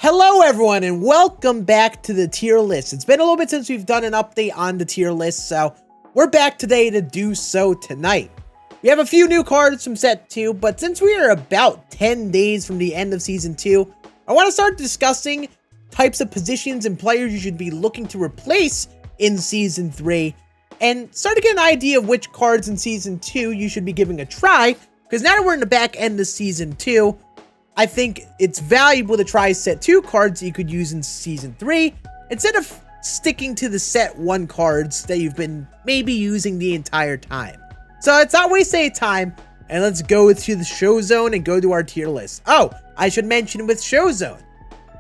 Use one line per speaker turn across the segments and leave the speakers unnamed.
Hello everyone and welcome back to the tier list. It's been a little bit since we've done an update on the tier list, so we're back today to do so tonight. We have a few new cards from set 2, but since we are about 10 days from the end of season 2, I want to start discussing types of positions and players you should be looking to replace in season 3 and start to get an idea of which cards in season 2 you should be giving a try, because now that we're in the back end of season 2, I think it's valuable to try set 2 cards that you could use in season 3 instead of sticking to the set 1 cards that you've been maybe using the entire time. So let's not waste any time and let's go to the show zone and go to our tier list. Oh, I should mention with show zone,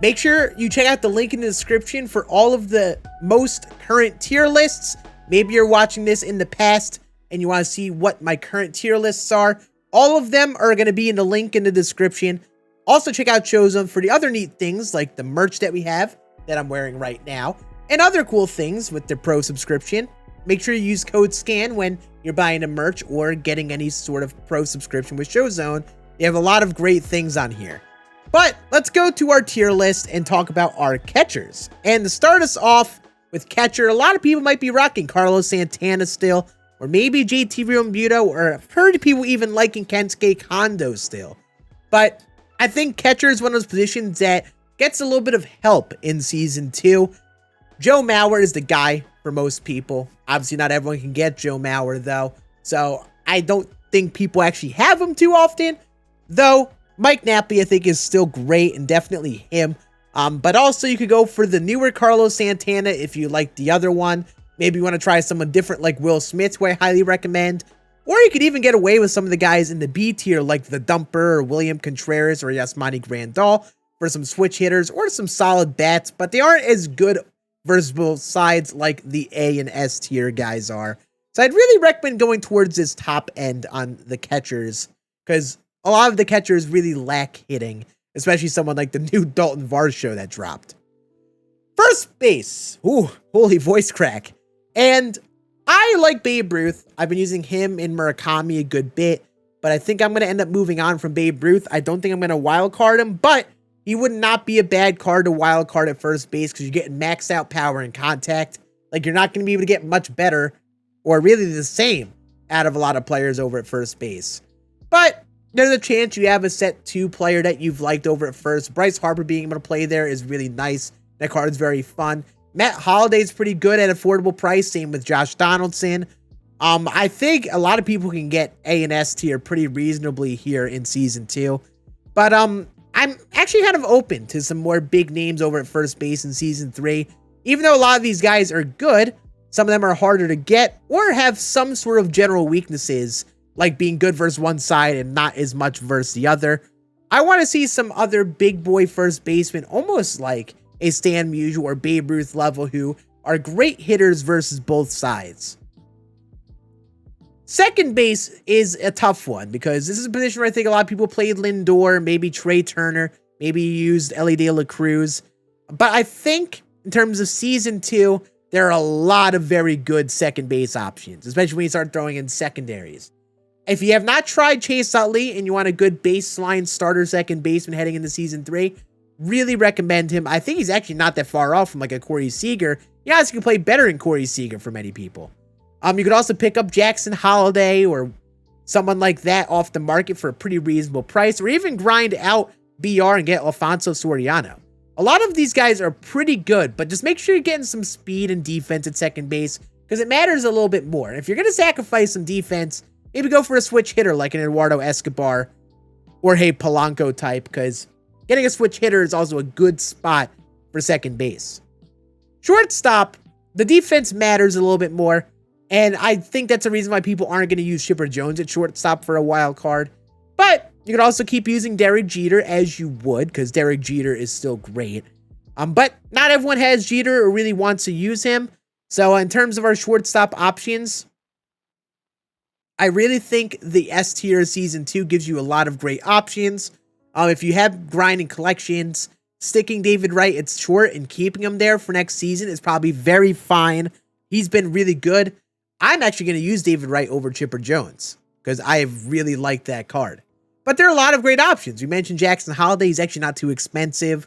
make sure you check out the link in the description for all of the most current tier lists. Maybe you're watching this in the past and you want to see what my current tier lists are. All of them are going to be in the link in the description. Also, check out Showzone for the other neat things like the merch that we have that I'm wearing right now and other cool things with the pro subscription. Make sure you use code Scann when you're buying a merch or getting any sort of pro subscription with Showzone. They have a lot of great things on here. But let's go to our tier list and talk about our catchers. And to start us off with catcher, a lot of people might be rocking Carlos Santana still, or maybe JT Realmuto, or I've heard people even liking Kensuke Kondo still. But I think catcher is one of those positions that gets a little bit of help in season 2. Joe Mauer is the guy for most people. Obviously, not everyone can get Joe Mauer, though. So I don't think people actually have him too often. Though Mike Napoli, I think, is still great and definitely him. But also, you could go for the newer Carlos Santana if you like the other one. Maybe you want to try someone different like Will Smith, who I highly recommend. Or you could even get away with some of the guys in the B tier like the Dumper or William Contreras or Yasmani Grandal for some switch hitters or some solid bats, but they aren't as good versus both sides like the A and S tier guys are. So I'd really recommend going towards this top end on the catchers because a lot of the catchers really lack hitting, especially someone like the new Dalton Varsho that dropped. First base. Ooh, holy voice crack. And I like Babe Ruth. I've been using him in Murakami a good bit, but I think I'm going to end up moving on from Babe Ruth. I don't think I'm going to wild card him, but he would not be a bad card to wild card at first base because you're getting maxed out power and contact. Like, you're not going to be able to get much better or really the same out of a lot of players over at first base. But there's a chance you have a set 2 player that you've liked over at first. Bryce Harper being able to play there is really nice. That card is very fun. Matt Holliday's pretty good at affordable price. Same with Josh Donaldson. I think a lot of people can get A and S tier pretty reasonably here in season 2. But I'm actually kind of open to some more big names over at first base in season 3. Even though a lot of these guys are good, some of them are harder to get or have some sort of general weaknesses, like being good versus one side and not as much versus the other. I want to see some other big boy first basemen, almost like a Stan Musial or Babe Ruth level, who are great hitters versus both sides. Second base is a tough one because this is a position where I think a lot of people played Lindor, maybe Trey Turner, maybe used Ellie De La Cruz. But I think in terms of season 2, there are a lot of very good second base options, especially when you start throwing in secondaries. If you have not tried Chase Utley and you want a good baseline starter second baseman heading into season 3, really recommend him. I think he's actually not that far off from like a Corey Seager. He honestly can play better than Corey Seager for many people. You could also pick up Jackson Holiday or someone like that off the market for a pretty reasonable price, or even grind out BR and get Alfonso Soriano. A lot of these guys are pretty good, but just make sure you're getting some speed and defense at second base because it matters a little bit more. And if you're going to sacrifice some defense, maybe go for a switch hitter like an Eduardo Escobar or hey Polanco type, because getting a switch hitter is also a good spot for second base. Shortstop, the defense matters a little bit more, and I think that's a reason why people aren't going to use Chipper Jones at shortstop for a wild card. But you can also keep using Derek Jeter as you would, because Derek Jeter is still great. But not everyone has Jeter or really wants to use him. So in terms of our shortstop options, I really think the S tier season 2 gives you a lot of great options. If you have grinding collections, sticking David Wright at short and keeping him there for next season is probably very fine. He's been really good. I'm actually going to use David Wright over Chipper Jones because I really like that card. But there are a lot of great options. We mentioned Jackson Holiday. He's actually not too expensive.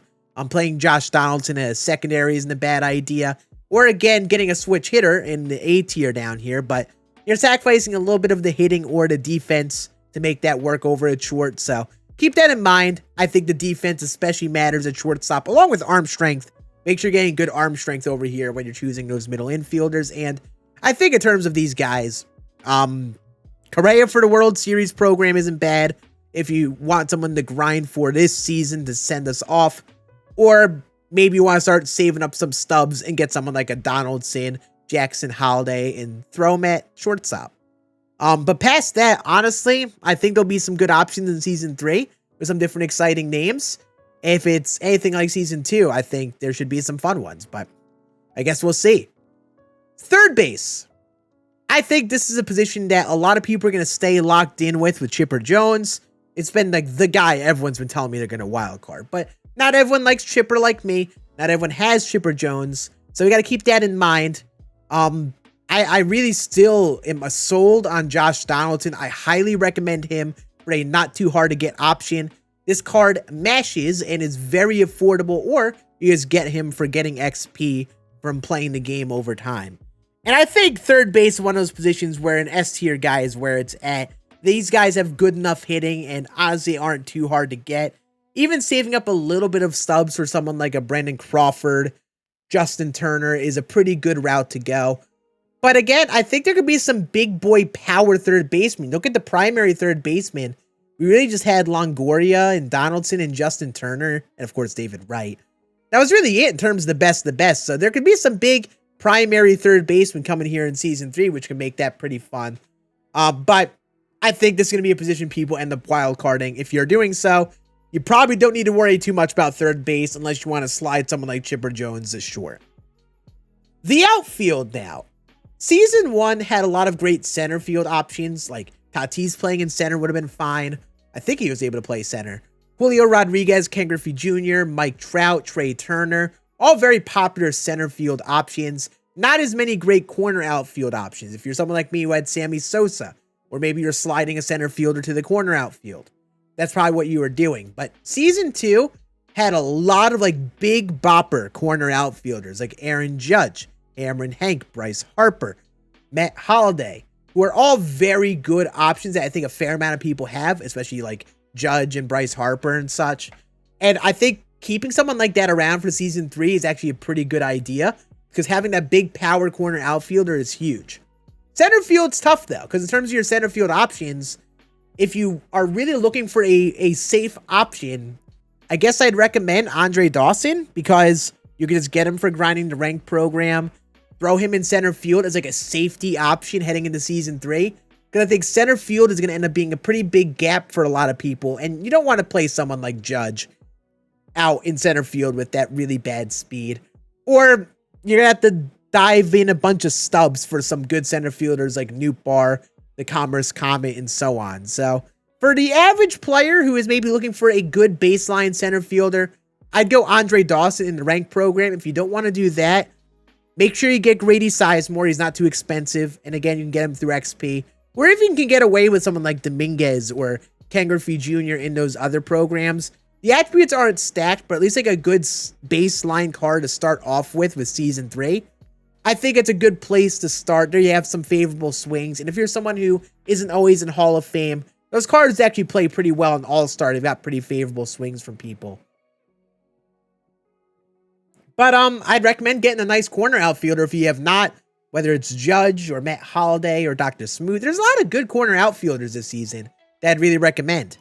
Playing Josh Donaldson as secondary isn't a bad idea. Or again, getting a switch hitter in the A tier down here, but you're sacrificing a little bit of the hitting or the defense to make that work over at short. So keep that in mind. I think the defense especially matters at shortstop, along with arm strength. Make sure you're getting good arm strength over here when you're choosing those middle infielders. And I think in terms of these guys, Correa for the World Series program isn't bad if you want someone to grind for this season to send us off. Or maybe you want to start saving up some stubs and get someone like a Donaldson, Jackson Holiday, and throw them at shortstop. But past that, honestly, I think there'll be some good options in Season 3 with some different exciting names. If it's anything like Season 2, I think there should be some fun ones, but I guess we'll see. Third base. I think this is a position that a lot of people are going to stay locked in with Chipper Jones. It's been like the guy everyone's been telling me they're going to wild card, but not everyone likes Chipper like me. Not everyone has Chipper Jones, so we got to keep that in mind. I really still am sold on Josh Donaldson. I highly recommend him for a not too hard to get option. This card mashes and is very affordable, or you just get him for getting XP from playing the game over time. And I think third base is one of those positions where an S tier guy is where it's at. These guys have good enough hitting and honestly aren't too hard to get. Even saving up a little bit of stubs for someone like a Brandon Crawford, Justin Turner is a pretty good route to go. But again, I think there could be some big boy power third baseman. Look at the primary third baseman. We really just had Longoria and Donaldson and Justin Turner, and of course David Wright. That was really it in terms of the best. So there could be some big primary third baseman coming here in Season 3, which can make that pretty fun. But I think this is going to be a position people end up wild carding. If you're doing so, you probably don't need to worry too much about third base unless you want to slide someone like Chipper Jones to short. The outfield now. Season 1 had a lot of great center field options, like Tatis playing in center would have been fine. I think he was able to play center. Julio Rodriguez, Ken Griffey Jr., Mike Trout, Trey Turner, all very popular center field options. Not as many great corner outfield options. If you're someone like me who had Sammy Sosa, or maybe you're sliding a center fielder to the corner outfield, that's probably what you were doing. But Season 2 had a lot of like big bopper corner outfielders like Aaron Judge, Cameron Hank, Bryce Harper, Matt Holliday, who are all very good options that I think a fair amount of people have, especially like Judge and Bryce Harper and such. And I think keeping someone like that around for Season 3 is actually a pretty good idea because having that big power corner outfielder is huge. Center field's tough though, because in terms of your center field options, if you are really looking for a safe option, I guess I'd recommend Andre Dawson because you can just get him for grinding the rank program. Throw him in center field as like a safety option heading into Season 3. Because I think center field is going to end up being a pretty big gap for a lot of people. And you don't want to play someone like Judge out in center field with that really bad speed. Or you're going to have to dive in a bunch of stubs for some good center fielders like Nootbaar, the Commerce Comet, and so on. So for the average player who is maybe looking for a good baseline center fielder, I'd go Andre Dawson in the rank program. If you don't want to do that, make sure you get Grady Sizemore. He's not too expensive. And again, you can get him through XP. Or if you can get away with someone like Dominguez or Ken Griffey Jr. in those other programs, the attributes aren't stacked, but at least like a good baseline card to start off with Season 3. I think it's a good place to start. There you have some favorable swings. And if you're someone who isn't always in Hall of Fame, those cards actually play pretty well in All-Star. They've got pretty favorable swings from people. But I'd recommend getting a nice corner outfielder if you have not, whether it's Judge or Matt Holliday or Dr. Smooth. There's a lot of good corner outfielders this season that I'd really recommend.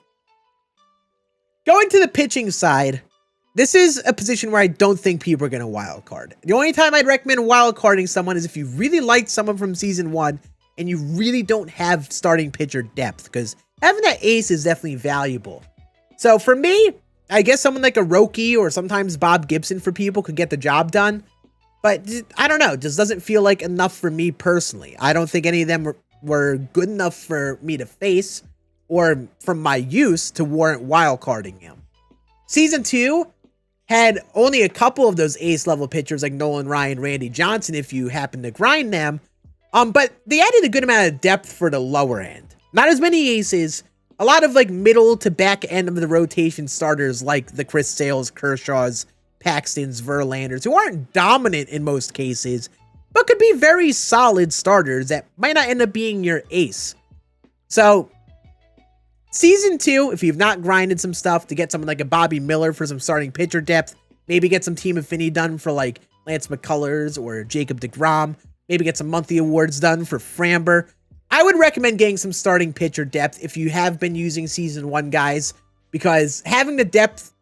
Going to the pitching side, this is a position where I don't think people are going to wild card. The only time I'd recommend wild carding someone is if you really liked someone from Season 1 and you really don't have starting pitcher depth, because having that ace is definitely valuable. So for me, I guess someone like a Roki or sometimes Bob Gibson for people could get the job done. But I don't know, it just doesn't feel like enough for me personally. I don't think any of them were good enough for me to face or from my use to warrant wildcarding him. Season 2 had only a couple of those ace level pitchers like Nolan Ryan, Randy Johnson if you happen to grind them. But they added a good amount of depth for the lower end. Not as many aces. A lot of like middle to back end of the rotation starters like the Chris Sales, Kershaws, Paxtons, Verlanders, who aren't dominant in most cases, but could be very solid starters that might not end up being your ace. So, Season 2, if you've not grinded some stuff to get someone like a Bobby Miller for some starting pitcher depth, maybe get some team affinity done for like Lance McCullers or Jacob deGrom, maybe get some monthly awards done for Framber, I would recommend getting some starting pitcher depth if you have been using Season 1 guys, because having the depth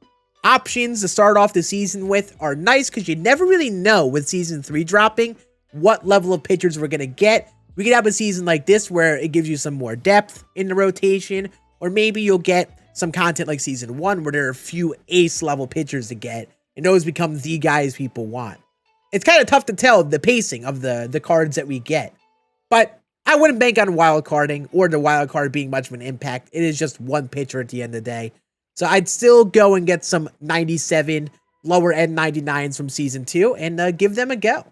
options to start off the season with are nice because you never really know with Season 3 dropping what level of pitchers we're going to get. We could have a season like this where it gives you some more depth in the rotation, or maybe you'll get some content like Season 1 where there are a few ace level pitchers to get, and those become the guys people want. It's kind of tough to tell the pacing of the cards that we get, but I wouldn't bank on wild carding or the wild card being much of an impact. It is just one pitcher at the end of the day. So I'd still go and get some 97 lower end 99s from Season 2 and give them a go.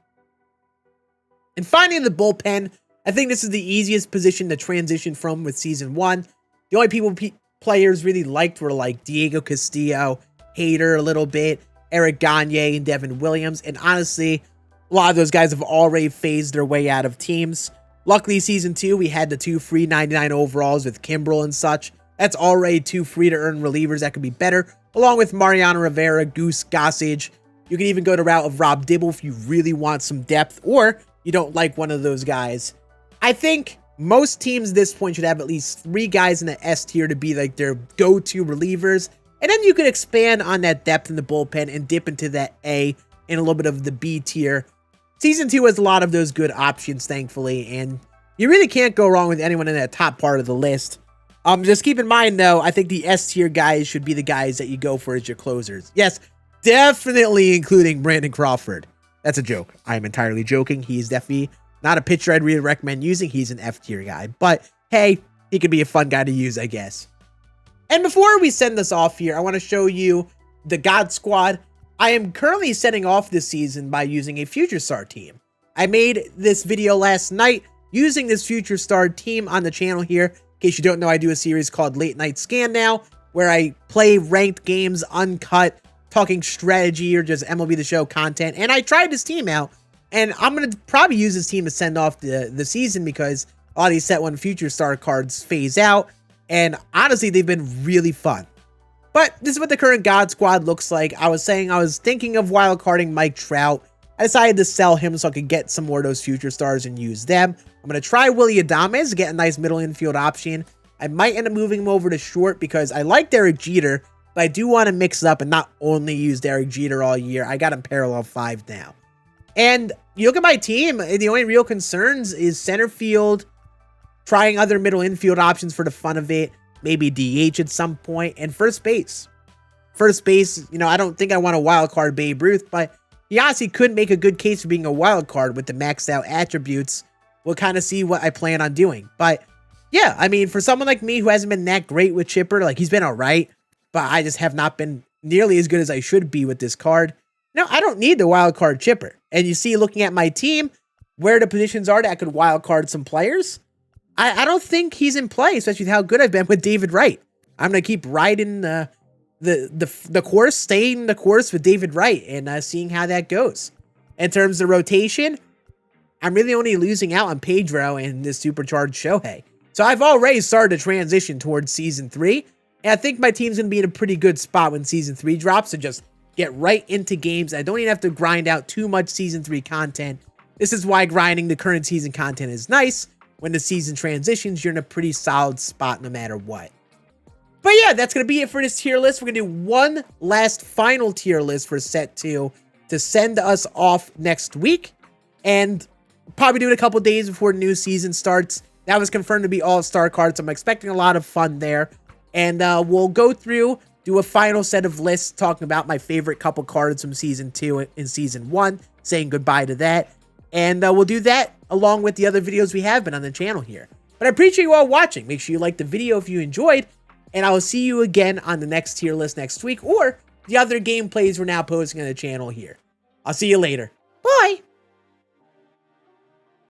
And finally, the bullpen. I think this is the easiest position to transition from with Season 1. The only players really liked were like Diego Castillo, Hader a little bit, Eric Gagne, and Devin Williams. And honestly, a lot of those guys have already phased their way out of teams. Luckily, Season 2, we had the 2 free 99 overalls with Kimbrel and such. That's already 2 free-to-earn relievers that could be better, along with Mariano Rivera, Goose Gossage. You can even go the route of Rob Dibble if you really want some depth, or you don't like one of those guys. I think most teams at this point should have at least 3 guys in the S tier to be like their go-to relievers, and then you can expand on that depth in the bullpen and dip into that A and a little bit of the B tier. Season 2 has a lot of those good options, thankfully, and you really can't go wrong with anyone in that top part of the list. Just keep in mind, though, I think the S tier guys should be the guys that you go for as your closers. Yes, definitely including Brandon Crawford. That's a joke. I'm entirely joking. He's definitely not a pitcher I'd really recommend using. He's an F tier guy, but hey, he could be a fun guy to use, I guess. And before we send this off here, I want to show you the God Squad. I am currently setting off this season by using a Future Star team. I made this video last night using this Future Star team on the channel here. In case you don't know, I do a series called Late Night Scan now, where I play ranked games uncut, talking strategy or just MLB The Show content. And I tried this team out, and I'm going to probably use this team to send off the season because a lot of these Set 1 Future Star cards phase out. And honestly, they've been really fun. But this is what the current God Squad looks like. I was thinking of wildcarding Mike Trout. I decided to sell him so I could get some more of those Future Stars and use them. I'm going to try Willy Adames, get a nice middle infield option. I might end up moving him over to short because I like Derek Jeter, but I do want to mix it up and not only use Derek Jeter all year. I got him parallel 5 now. And you look at my team, the only real concerns is center field, trying other middle infield options for the fun of it, maybe DH at some point, and first base. First base, I don't think I want a wild card Babe Ruth, but he honestly could make a good case for being a wild card with the maxed out attributes. We'll kind of see what I plan on doing. But yeah, I mean, for someone like me who hasn't been that great with Chipper, like he's been all right, but I just have not been nearly as good as I should be with this card. No, I don't need the wild card Chipper. And you see, looking at my team, where the positions are that I could wild card some players, I don't think he's in play, especially with how good I've been with David Wright. I'm going to keep riding the course, staying the course with David Wright and seeing how that goes. In terms of rotation, I'm really only losing out on Pedro and this supercharged Shohei. So I've already started to transition towards Season 3, and I think my team's going to be in a pretty good spot when Season 3 drops to just get right into games. I don't even have to grind out too much Season 3 content. This is why grinding the current season content is nice. When the season transitions, you're in a pretty solid spot no matter what. But yeah, that's going to be it for this tier list. We're going to do one last final tier list for Set 2 to send us off next week. And probably do it a couple days before the new season starts. That was confirmed to be all-star cards, so I'm expecting a lot of fun there. And we'll go through, do a final set of lists talking about my favorite couple cards from Season 2 and Season 1, saying goodbye to that. And we'll do that along with the other videos we have been on the channel here. But I appreciate you all watching. Make sure you like the video if you enjoyed. And I will see you again on the next tier list next week, or the other gameplays we're now posting on the channel here. I'll see you later.